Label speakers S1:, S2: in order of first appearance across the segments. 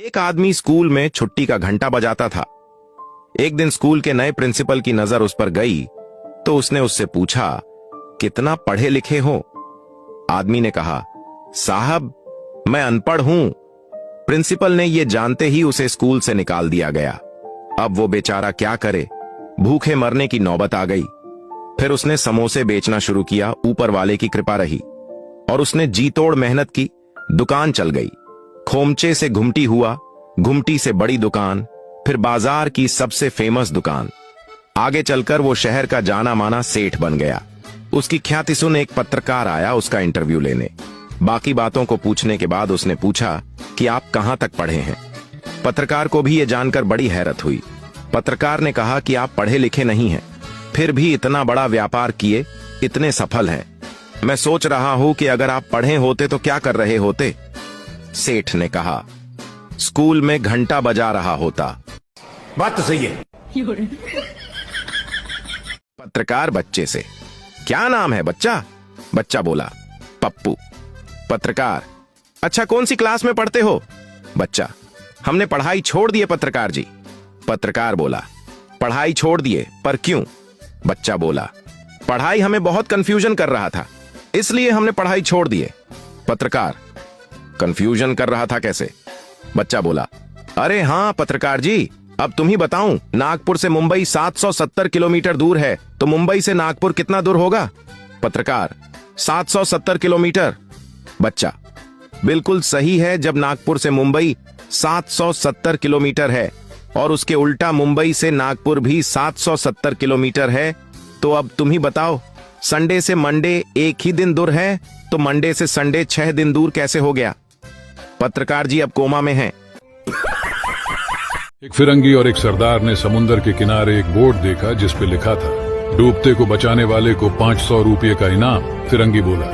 S1: एक आदमी स्कूल में छुट्टी का घंटा बजाता था। एक दिन स्कूल के नए प्रिंसिपल की नजर उस पर गई तो उसने उससे पूछा, कितना पढ़े लिखे हो? आदमी ने कहा, साहब मैं अनपढ़ हूं। प्रिंसिपल ने यह जानते ही उसे स्कूल से निकाल दिया गया। अब वो बेचारा क्या करे, भूखे मरने की नौबत आ गई। फिर उसने समोसे बेचना शुरू किया। ऊपर वाले की कृपा रही और उसने जी तोड़ मेहनत की। दुकान चल गई। खोमचे से घुमटी हुआ, घुमटी से बड़ी दुकान, फिर बाजार की सबसे फेमस दुकान। आगे चलकर वो शहर का जाना माना सेठ बन गया। उसकी ख्याति सुन एक पत्रकार आया उसका इंटरव्यू लेने। बाकी बातों को पूछने के बाद उसने पूछा कि आप कहां तक पढ़े हैं। पत्रकार को भी यह जानकर बड़ी हैरत हुई। पत्रकार ने कहा कि आप पढ़े लिखे नहीं हैं, फिर भी इतना बड़ा व्यापार किए, इतने सफल हैं। मैं सोच रहा हूं कि अगर आप पढ़े होते तो क्या कर रहे होते? सेठ ने कहा, स्कूल में घंटा बजा रहा होता।
S2: बात तो सही है।
S1: पत्रकार बच्चे से, क्या नाम है बच्चा? बच्चा बोला, पप्पू। पत्रकार, अच्छा कौन सी क्लास में पढ़ते हो? बच्चा, हमने पढ़ाई छोड़ दी है पत्रकार जी। पत्रकार बोला, पढ़ाई छोड़ दिए, पर क्यों? बच्चा बोला, पढ़ाई हमें बहुत कंफ्यूजन कर रहा था, इसलिए हमने पढ़ाई छोड़ दी है। पत्रकार, कंफ्यूजन कर रहा था कैसे? बच्चा बोला, अरे हां पत्रकार जी, अब तुम ही बताऊं, नागपुर से मुंबई 770 किलोमीटर दूर है, तो मुंबई से नागपुर कितना दूर होगा? पत्रकार, 770 किलोमीटर। बच्चा, बिल्कुल सही है। जब नागपुर से मुंबई 770 किलोमीटर है और उसके उल्टा मुंबई से नागपुर भी 770 किलोमीटर है, तो अब तुम ही बताओ, संडे से मंडे एक ही दिन दूर है, तो मंडे से संडे 6 दिन दूर कैसे हो गया? पत्रकार जी अब कोमा में हैं।
S3: एक फिरंगी और एक सरदार ने समुन्दर के किनारे एक बोर्ड देखा जिस पे लिखा था, डूबते को बचाने वाले को 500 रुपये का इनाम। फिरंगी बोला,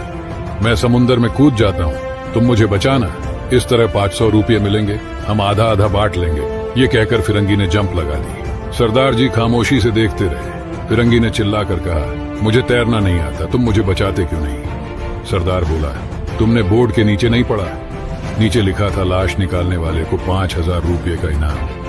S3: मैं समुन्दर में कूद जाता हूँ, तुम मुझे बचाना। इस तरह 500 रुपये मिलेंगे, हम आधा आधा बांट लेंगे। ये कहकर फिरंगी ने जंप लगा दी। सरदार जी खामोशी से देखते रहे। फिरंगी ने चिल्लाकर कहा, मुझे तैरना नहीं आता, तुम मुझे बचाते क्यों नहीं? सरदार बोला, तुमने बोर्ड के नीचे नहीं पढ़ा? नीचे लिखा था, लाश निकालने वाले को 5000 रुपये का इनाम।